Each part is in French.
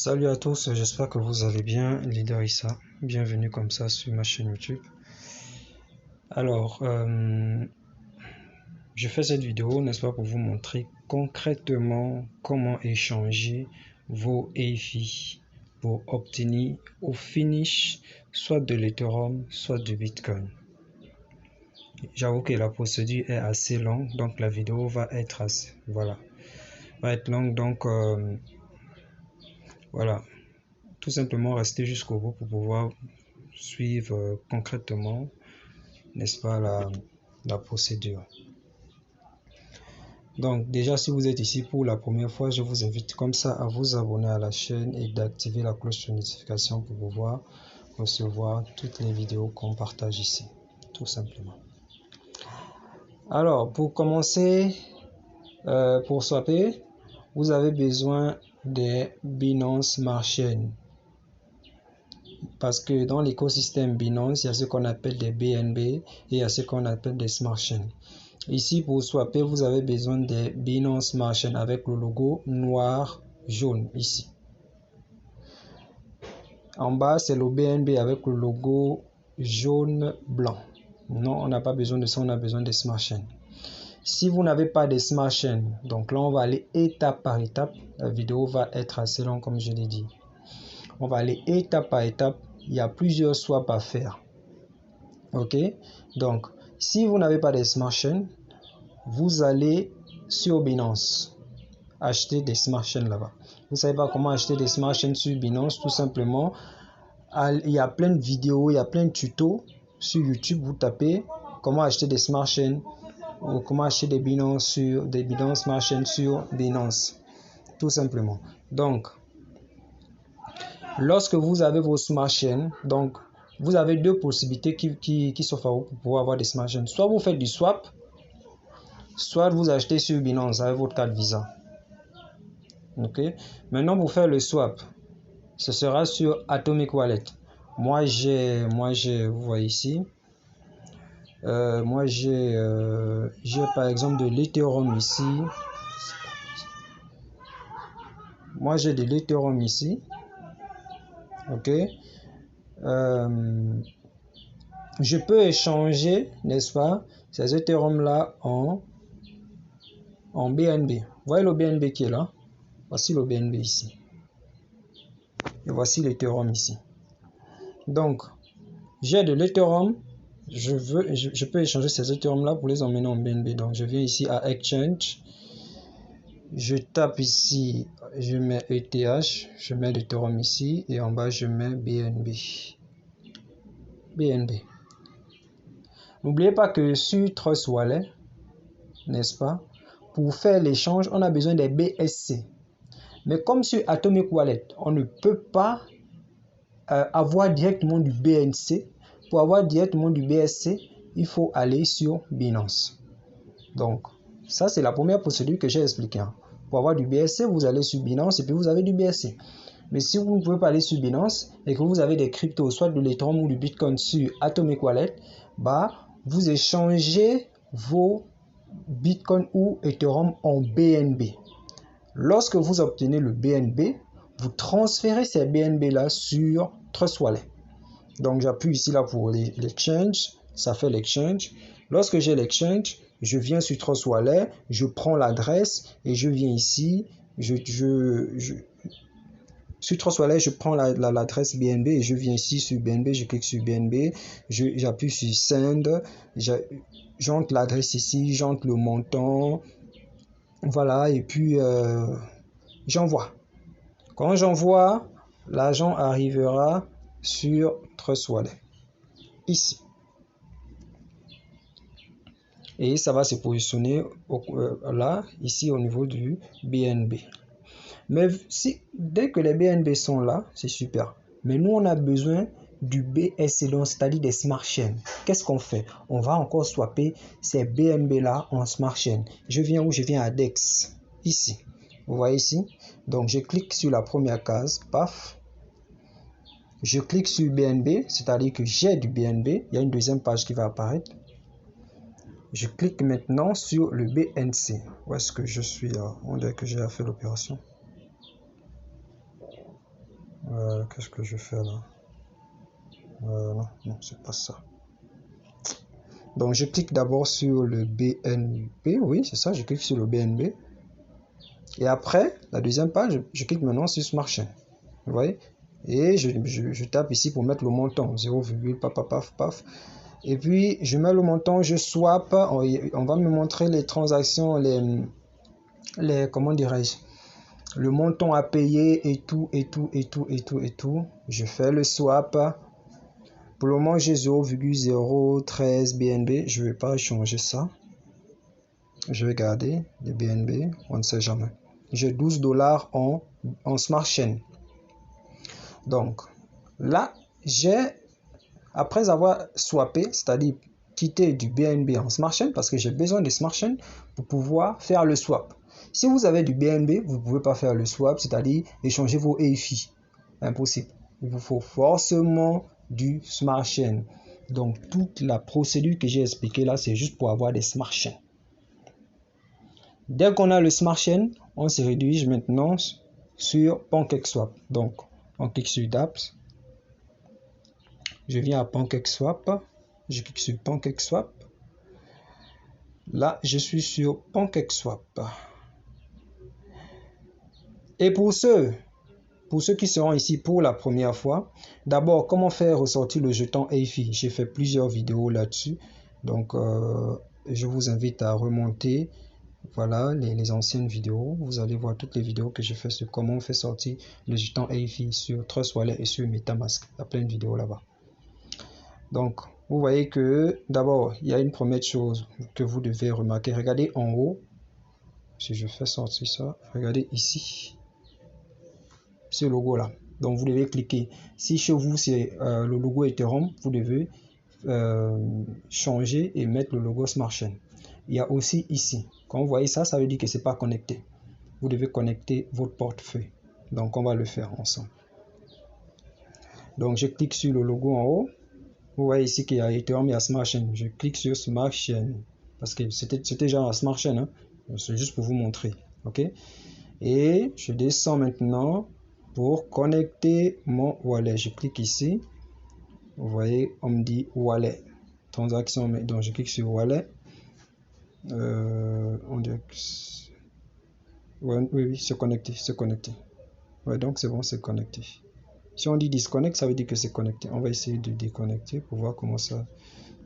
Salut à tous, j'espère que vous allez bien, Leader Issa. Bienvenue comme ça sur ma chaîne YouTube. Alors, je fais cette vidéo, n'est-ce pas, pour vous montrer concrètement comment échanger vos EFI pour obtenir au finish soit de l'Ethereum, soit du Bitcoin. J'avoue que la procédure est assez longue, donc la vidéo va être longue, donc voilà. Tout simplement rester jusqu'au bout pour pouvoir suivre concrètement, n'est-ce pas, la procédure. Donc déjà, si vous êtes ici pour la première fois, je vous invite comme ça à vous abonner à la chaîne et d'activer la cloche de notification pour pouvoir recevoir toutes les vidéos qu'on partage ici, tout simplement. Alors, pour commencer, pour swapper, vous avez besoin des Binance Smart Chain. Parce que dans l'écosystème Binance, il y a ce qu'on appelle des BNB et il y a ce qu'on appelle des Smart Chains. Ici, pour swapper, vous avez besoin des Binance Smart Chain avec le logo noir, jaune, ici. En bas, c'est le BNB avec le logo jaune, blanc. Non, on n'a pas besoin de ça, on a besoin des Smart Chains. Si vous n'avez pas des Smart Chains, donc là, on va aller étape par étape. La vidéo va être assez longue, comme je l'ai dit. On va aller étape par étape. Il y a plusieurs swaps à faire. Ok, donc si vous n'avez pas de Smart Chain, vous allez sur Binance acheter des Smart Chain là-bas. Vous savez pas comment acheter des Smart Chain sur Binance? Tout simplement, il y a plein de vidéos, il y a plein de tutos sur YouTube. Vous tapez comment acheter des Smart Chain ou comment acheter des Binance Smart Chain sur Binance, tout simplement. Donc lorsque vous avez vos Smart Chain, donc vous avez deux possibilités qui s'offrent à vous pour pouvoir avoir des Smart Chain. Soit vous faites du swap, soit vous achetez sur Binance avec votre carte Visa. Ok. Maintenant, pour faire le swap, ce sera sur Atomic Wallet. Moi, vous voyez ici. Moi, j'ai par exemple de l'Ethereum ici. Moi, j'ai de l'Ethereum ici. Ok. Je peux échanger, n'est-ce pas, ces Ethereum là en BNB. Vous voyez le BNB qui est là? Voici le BNB ici. Et voici l'Ethereum ici. Donc, j'ai de l'Ethereum. Je peux échanger ces Ethereum là pour les emmener en BNB. Donc, je viens ici à Exchange. Je tape ici, je mets ETH, je mets l'Ethereum ici et en bas je mets BNB. N'oubliez pas que sur Trust Wallet, n'est-ce pas, pour faire l'échange, on a besoin des BSC. Mais comme sur Atomic Wallet, on ne peut pas avoir directement du BNC. Pour avoir directement du BSC, il faut aller sur Binance. Donc, ça c'est la première procédure que j'ai expliquée. Pour avoir du BSC, vous allez sur Binance et puis vous avez du BSC. Mais si vous ne pouvez pas aller sur Binance et que vous avez des cryptos, soit de l'Ethereum ou du Bitcoin sur Atomic Wallet, vous échangez vos Bitcoin ou Ethereum en BNB. Lorsque vous obtenez le BNB, vous transférez ces BNB là sur Trust Wallet. Donc j'appuie ici là pour l'exchange, ça fait l'exchange. Lorsque j'ai l'exchange, je viens sur Trust Wallet, je prends l'adresse et je viens ici, sur Trust Wallet, je prends l'adresse BNB et je viens ici sur BNB, je clique sur BNB, j'appuie sur Send, j'entre l'adresse ici, j'entre le montant, voilà, et puis j'envoie. Quand j'envoie, l'argent arrivera sur Trust Wallet, ici. Et ça va se positionner là, ici au niveau du BNB. Mais dès que les BNB sont là, c'est super. Mais nous, on a besoin du BSC, c'est-à-dire des Smart Chains. Qu'est-ce qu'on fait? On va encore swapper ces BNB là en Smart Chain. Je viens où? Je viens à DEX, ici. Vous voyez ici? Donc, je clique sur la première case, paf. Je clique sur BNB, c'est-à-dire que j'ai du BNB. Il y a une deuxième page qui va apparaître. Je clique maintenant sur le BNC. Où est-ce que je suis là? On dirait que j'ai fait l'opération. Qu'est-ce que je fais là? Non, non, c'est pas ça. Donc, je clique d'abord sur le BNB. Oui, c'est ça, je clique sur le BNB. Et après, la deuxième page, je clique maintenant sur Smart Chain. Vous voyez? Et je tape ici pour mettre le montant. 0, paf, paf, paf, paf. Et puis, je mets le montant, je swap. On va me montrer les transactions, comment dirais-je? Le montant à payer et tout, et tout, et tout, et tout, et tout. Je fais le swap. Pour le moment, j'ai 0,013 BNB. Je ne vais pas changer ça. Je vais garder les BNB. On ne sait jamais. J'ai 12 $ en Smart Chain. Donc, là, après avoir swappé, c'est-à-dire quitté du BNB en Smart Chain, parce que j'ai besoin de Smart Chain pour pouvoir faire le swap. Si vous avez du BNB, vous ne pouvez pas faire le swap, c'est-à-dire échanger vos EFI. Impossible. Il vous faut forcément du Smart Chain. Donc, toute la procédure que j'ai expliquée là, c'est juste pour avoir des Smart Chain. Dès qu'on a le Smart Chain, on se redirige maintenant sur PancakeSwap. Donc, on clique sur dApps. Je viens à PancakeSwap. Je clique sur PancakeSwap. Là, je suis sur PancakeSwap. Et pour ceux qui seront ici pour la première fois, d'abord, comment faire ressortir le jeton EFI? J'ai fait plusieurs vidéos là-dessus. Donc, je vous invite à remonter voilà les anciennes vidéos. Vous allez voir toutes les vidéos que j'ai fait sur comment on fait sortir le jeton EFI sur Trust Wallet et sur MetaMask. Il y a plein de vidéos là-bas. Donc, vous voyez que d'abord, il y a une première chose que vous devez remarquer. Regardez en haut. Si je fais sortir ça, regardez ici. Ce logo là. Donc, vous devez cliquer. Si chez vous, c'est le logo Ethereum, vous devez changer et mettre le logo Smart Chain. Il y a aussi ici. Quand vous voyez ça, ça veut dire que ce n'est pas connecté. Vous devez connecter votre portefeuille. Donc, on va le faire ensemble. Donc, je clique sur le logo en haut. Vous voyez ici qu'il y a Ethereum, il y a Smart Chain. Je clique sur Smart Chain. Parce que c'était déjà Smart Chain. Hein? C'est juste pour vous montrer. OK? Et je descends maintenant pour connecter mon wallet. Je clique ici. Vous voyez, on me dit wallet. Transaction. Donc, je clique sur wallet. On dirait que oui, c'est connecté. C'est connecté. Ouais, donc c'est bon, c'est connecté. Si on dit disconnect, ça veut dire que c'est connecté. On va essayer de déconnecter pour voir comment ça.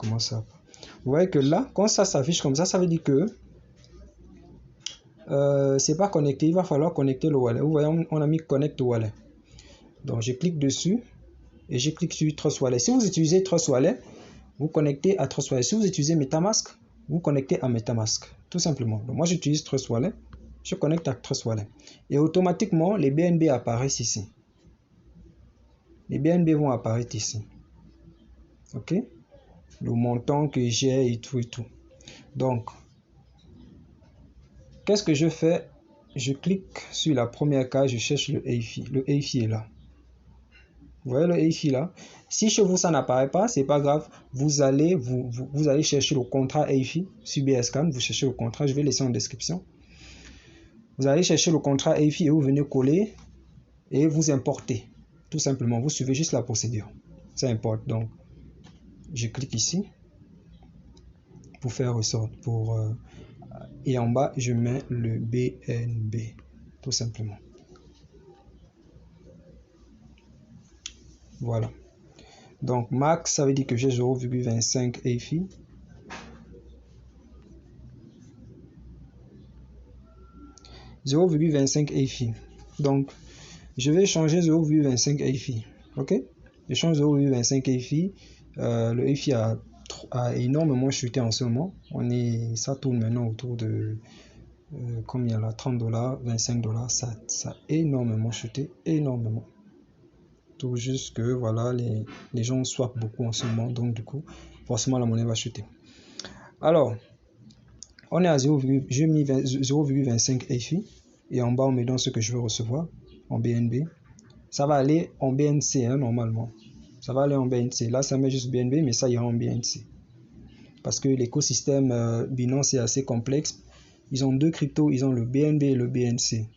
Vous voyez que là, quand ça s'affiche comme ça veut dire que c'est pas connecté. Il va falloir connecter le wallet. Vous voyez, on a mis connect wallet. Donc je clique dessus et je clique sur Trust Wallet. Si vous utilisez Trust Wallet, vous connectez à Trust Wallet. Si vous utilisez MetaMask, vous connectez à MetaMask. Tout simplement. Donc moi j'utilise Trust Wallet. Je connecte à Trust Wallet. Et automatiquement, les BNB apparaissent ici. Les BNB vont apparaître ici. OK? Le montant que j'ai et tout et tout. Donc, qu'est-ce que je fais? Je clique sur la première case, je cherche le EFI. Le EFI est là. Vous voyez le EFI là? Si chez vous ça n'apparaît pas, c'est pas grave. Vous allez chercher le contrat EFI sur BSCAN. Vous cherchez le contrat, je vais laisser en description. Vous allez chercher le contrat EFI et vous venez coller et vous importez. Tout simplement, vous suivez juste la procédure. Ça importe. Donc, je clique ici pour faire ressortir. Et en bas, je mets le BNB. Tout simplement. Voilà. Donc, max, ça veut dire que j'ai 0,25 EFI. Donc, je vais changer 0,25 EFI. OK? Je change 0,25 EFI. Le EFI a énormément chuté en ce moment. Ça tourne maintenant autour de combien là? 30 $, 25 $. Ça a énormément chuté. Énormément. Tout juste que voilà, les gens swappent beaucoup en ce moment. Donc, du coup, forcément, la monnaie va chuter. Alors, on est à 0,25 EFI. Et en bas, on me donne ce que je veux recevoir en BNB. Ça va aller en BNC, hein, normalement. Ça va aller en BNC. Là, ça met juste BNB, mais ça ira en BNC. Parce que l'écosystème Binance est assez complexe. Ils ont deux cryptos, ils ont le BNB et le BNC.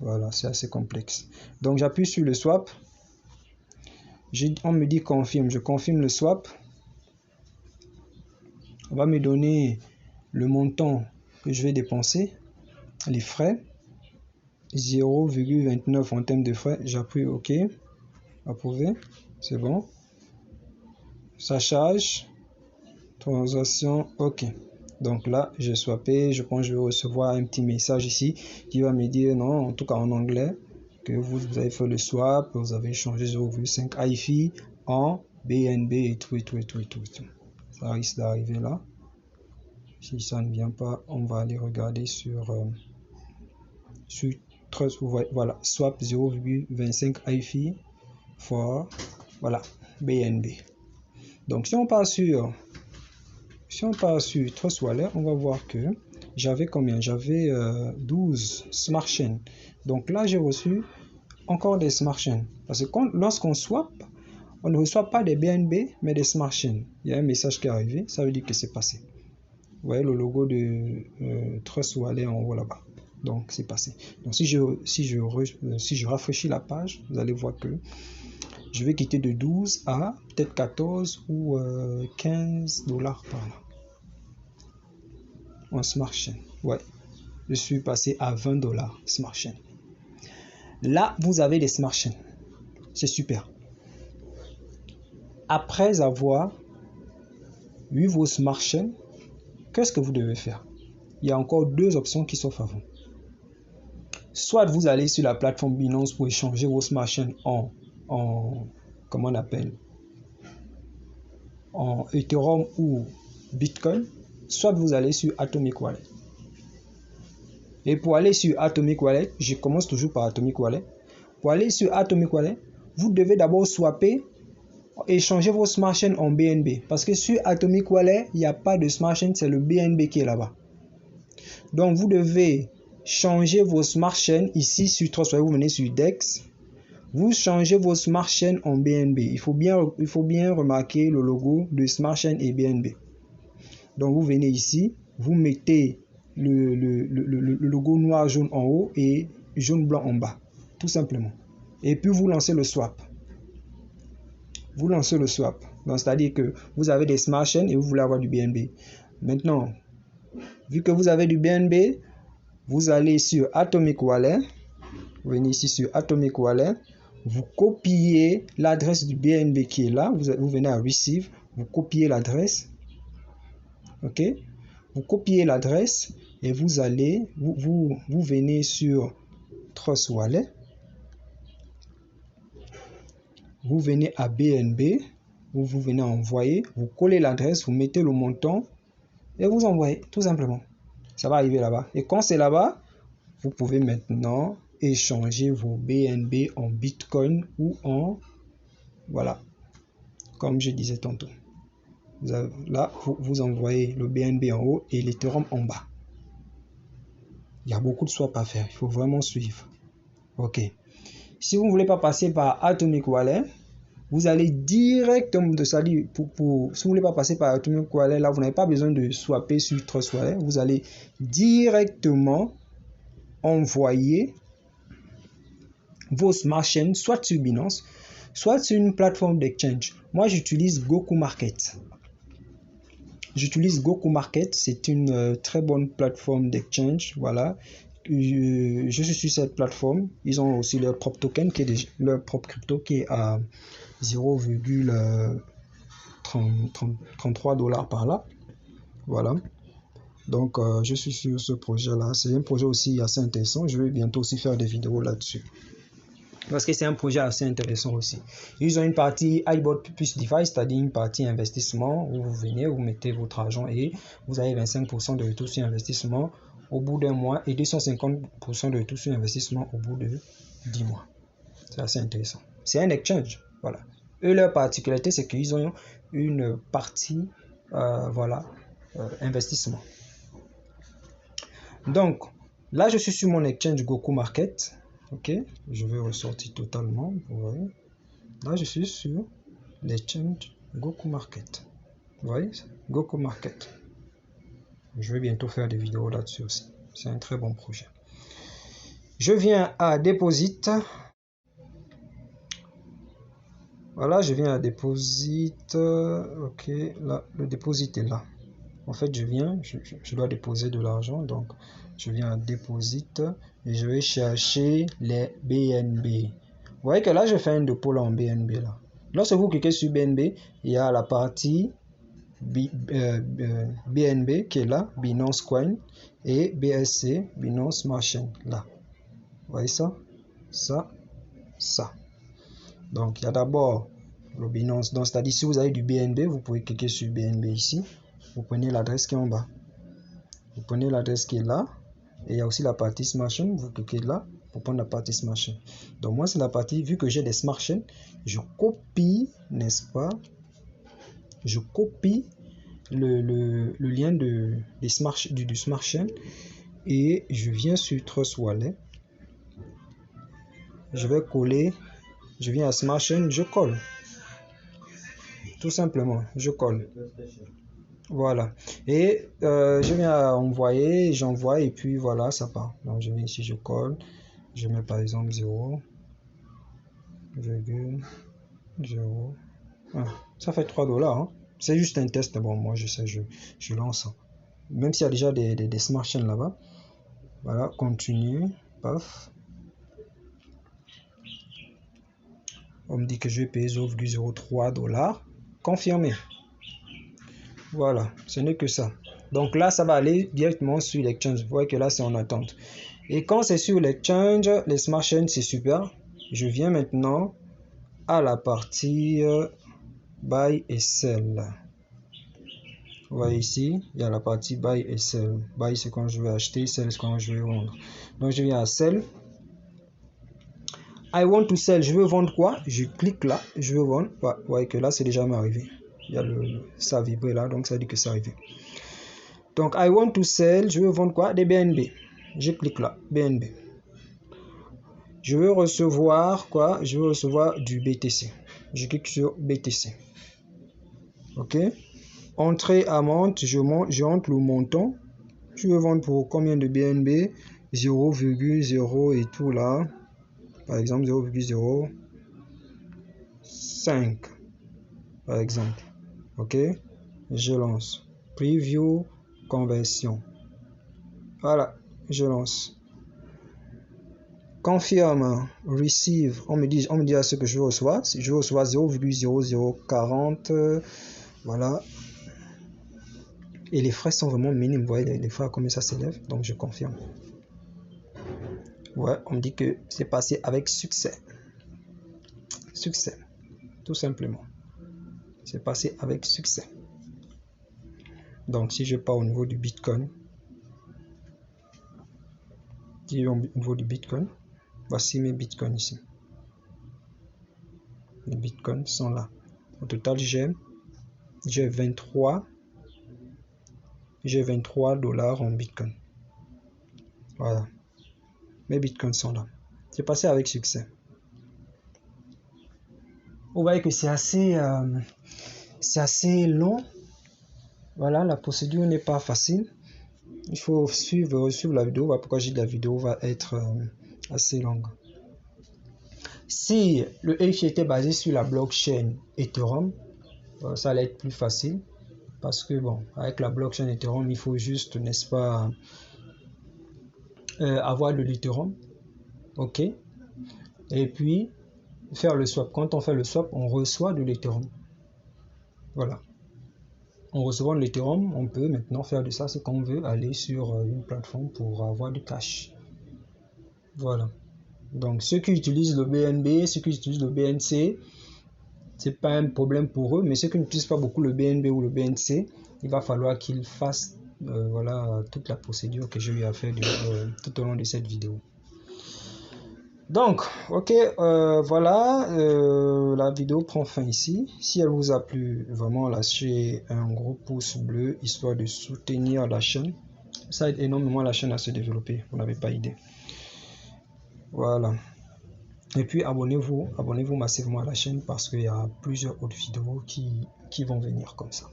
Voilà, c'est assez complexe. Donc, j'appuie sur le swap. On me dit confirme, je confirme le swap. On va me donner le montant que je vais dépenser, les frais, 0,29 en termes de frais. J'appuie OK, approuver, c'est bon. Ça charge, transaction, OK. Donc là, je swappé, je pense que je vais recevoir un petit message ici qui va me dire, non, en tout cas en anglais, que vous avez fait le swap, vous avez changé 0,5 IFI en BNB et tout. Ça risque d'arriver là. Si ça ne vient pas, on va aller regarder sur Trust. Voilà, swap 0,25 IFI for, voilà, BNB. Donc si on part sur Trust Wallet, on va voir que j'avais combien? J'avais 12 Smart Chain. Donc là, j'ai reçu encore des Smart Chain. Parce que lorsqu'on swap, on ne reçoit pas des BNB, mais des Smart Chain. Il y a un message qui est arrivé, ça veut dire que c'est passé. Vous voyez le logo de Trust Wallet en haut là-bas. Donc c'est passé. Donc si je rafraîchis la page, vous allez voir que je vais quitter de 12 à peut-être 14 ou 15 $ par là. En Smart Chain. Ouais. Je suis passé à 20 $ Smart Chain. Là, vous avez des Smart Chain. C'est super. Après avoir eu vos Smart Chain, qu'est-ce que vous devez faire? Il y a encore deux options qui s'offrent à vous. Soit vous allez sur la plateforme Binance pour échanger vos Smart Chain en comment on appelle, en Ethereum ou Bitcoin, soit vous allez sur Atomic Wallet. Et pour aller sur Atomic Wallet, je commence toujours par Atomic Wallet. Pour aller sur Atomic Wallet, vous devez d'abord swapper, échanger vos Smart Chain en BNB. Parce que sur Atomic Wallet, il n'y a pas de Smart Chain, c'est le BNB qui est là-bas. Donc vous devez changer vos Smart Chain ici sur Trust Wallet. Vous venez sur DEX. Vous changez vos Smart Chain en BNB. Il faut bien remarquer le logo de Smart Chain et BNB. Donc vous venez ici, vous mettez le logo noir jaune en haut et jaune blanc en bas, tout simplement. Et puis vous lancez le swap. Vous lancez le swap. Donc c'est-à-dire que vous avez des Smart Chain et vous voulez avoir du BNB. Maintenant, vu que vous avez du BNB, vous allez sur Atomic Wallet. Vous venez ici sur Atomic Wallet. Vous copiez l'adresse du BNB qui est là. Vous venez à Receive. Vous copiez l'adresse. OK? Vous copiez l'adresse et vous allez, vous venez sur Trust Wallet. Vous venez à BNB. Vous venez à envoyer. Vous collez l'adresse. Vous mettez le montant et vous envoyez tout simplement. Ça va arriver là-bas. Et quand c'est là-bas, vous pouvez maintenant échanger vos BNB en Bitcoin ou en, voilà, comme je disais tantôt. Là, vous envoyez le BNB en haut et l'Ethereum en bas. Il y a beaucoup de swap à faire. Il faut vraiment suivre. OK. Si vous ne voulez pas passer par Atomic Wallet, vous allez directement, c'est-à-dire si vous ne voulez pas passer par Atomic Wallet, là, vous n'avez pas besoin de swapper sur Trust Wallet. Vous allez directement envoyer vos Smart Chain soit sur Binance, soit sur une plateforme d'exchange. Moi, j'utilise Goku Market. J'utilise Goku Market, c'est une très bonne plateforme d'exchange. Voilà. Je suis sur cette plateforme. Ils ont aussi leur propre token, leur propre crypto qui est à 0,33 $ par là. Voilà. Donc, je suis sur ce projet-là. C'est un projet aussi assez intéressant. Je vais bientôt aussi faire des vidéos là-dessus. Parce que c'est un projet assez intéressant aussi. Ils ont une partie iBot plus DeFi, c'est-à-dire une partie investissement où vous venez, vous mettez votre argent et vous avez 25% de retour sur investissement au bout d'un mois et 250% de retour sur investissement au bout de 10 mois. C'est assez intéressant. C'est un exchange. Voilà. Eux, leur particularité, c'est qu'ils ont une partie investissement. Donc, là, je suis sur mon exchange Goku Market. OK, je vais ressortir totalement. Vous voyez, là, je suis sur l'exchange Goku Market. Vous voyez, Goku Market. Je vais bientôt faire des vidéos là-dessus aussi. C'est un très bon projet. Je viens à Deposit. Voilà, je viens à Deposit. Ok, là, le Deposit est là. En fait, je dois déposer de l'argent. Donc, je viens à Deposit et je vais chercher les BNB. Vous voyez que là, je fais un dépôt là en BNB. Là. Lorsque vous cliquez sur BNB, il y a la partie BNB qui est là, Binance Coin, et BSC, Binance Smart Chain, là. Vous voyez ça? Ça. Donc, il y a d'abord le Binance. Donc, c'est-à-dire, si vous avez du BNB, vous pouvez cliquer sur BNB ici. Vous prenez l'adresse qui est en bas. Vous prenez l'adresse qui est là. Et il y a aussi la partie Smart Chain. Vous cliquez là pour prendre la partie Smart Chain. Donc, moi, c'est la partie, vu que j'ai des Smart Chain, je copie, n'est-ce pas? Je copie le lien du Smart Chain et je viens sur Trust Wallet. Je vais coller. Je viens à Smart Chain, je colle. Tout simplement, je colle. Voilà. Et je viens à envoyer, j'envoie et puis voilà, ça part. Donc je viens ici, je colle. Je mets par exemple 0,0. Ça fait $3. Hein. C'est juste un test. Bon, moi je sais, je lance. Même s'il y a déjà des Smart Chain là-bas. Voilà, continue. Paf. On me dit que je vais payer 0,03 $. Confirmé. Voilà, ce n'est que ça. Donc là, ça va aller directement sur l'exchange. Vous voyez que là, c'est en attente. Et quand c'est sur l'exchange, les Smart Chain, c'est super. Je viens maintenant à la partie Buy et Sell. Vous voyez ici, il y a la partie Buy et Sell. Buy, c'est quand je veux acheter, Sell, c'est quand je veux vendre. Donc, je viens à Sell. I want to sell. Je veux vendre quoi? Je clique là, je veux vendre. Vous voyez que là, c'est déjà arrivé. Il y a ça vibré là, donc ça dit que c'est arrivé. Donc, I want to sell, je veux vendre quoi? Des BNB. Je clique là, BNB. Je veux recevoir quoi? Je veux recevoir du BTC. Je clique sur BTC. Ok. Entrée amount, je rentre le montant. Je veux vendre pour combien de BNB? 0,0 et tout là. Par exemple, 0,05. Par exemple. Ok. Je lance. Preview, conversion. Voilà. Je lance. Confirme, receive. On me dit à ce que je reçois. Si je reçois 0,0040. Voilà. Et les frais sont vraiment minimes. Vous voyez les frais, combien ça s'élève. Donc je confirme. Ouais, on me dit que c'est passé avec succès. Succès. Tout simplement. C'est passé avec succès. Donc si je pars au niveau du Bitcoin. Voici mes Bitcoins ici. Les Bitcoins sont là. Au total, j'ai 23 $ en Bitcoin. Voilà. Mes Bitcoins sont là. C'est passé avec succès. Vous voyez que c'est assez long. Voilà, la procédure n'est pas facile. Il faut suivre la vidéo. Voilà pourquoi j'ai dit la vidéo va être assez longue. Si le ETH était basé sur la blockchain Ethereum, ça allait être plus facile. Parce que bon, avec la blockchain Ethereum, il faut juste, n'est-ce pas, avoir de l'Ethereum. Ok. Et puis, faire le swap. Quand on fait le swap, on reçoit de l'Ethereum. Voilà. En recevant de l'Ethereum, on peut maintenant faire de ça ce qu'on veut, aller sur une plateforme pour avoir du cash. Voilà. Donc, ceux qui utilisent le BNB, ceux qui utilisent le BNC, c'est pas un problème pour eux, mais ceux qui n'utilisent pas beaucoup le BNB ou le BNC, il va falloir qu'ils fassent voilà, toute la procédure que j'ai eu à faire tout au long de cette vidéo. Donc, ok, voilà, la vidéo prend fin ici. Si elle vous a plu, vraiment lâchez un gros pouce bleu, histoire de soutenir la chaîne. Ça aide énormément la chaîne à se développer, vous n'avez pas idée. Voilà. Et puis abonnez-vous massivement à la chaîne parce qu'il y a plusieurs autres vidéos qui vont venir comme ça.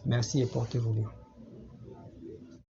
Merci et portez-vous bien.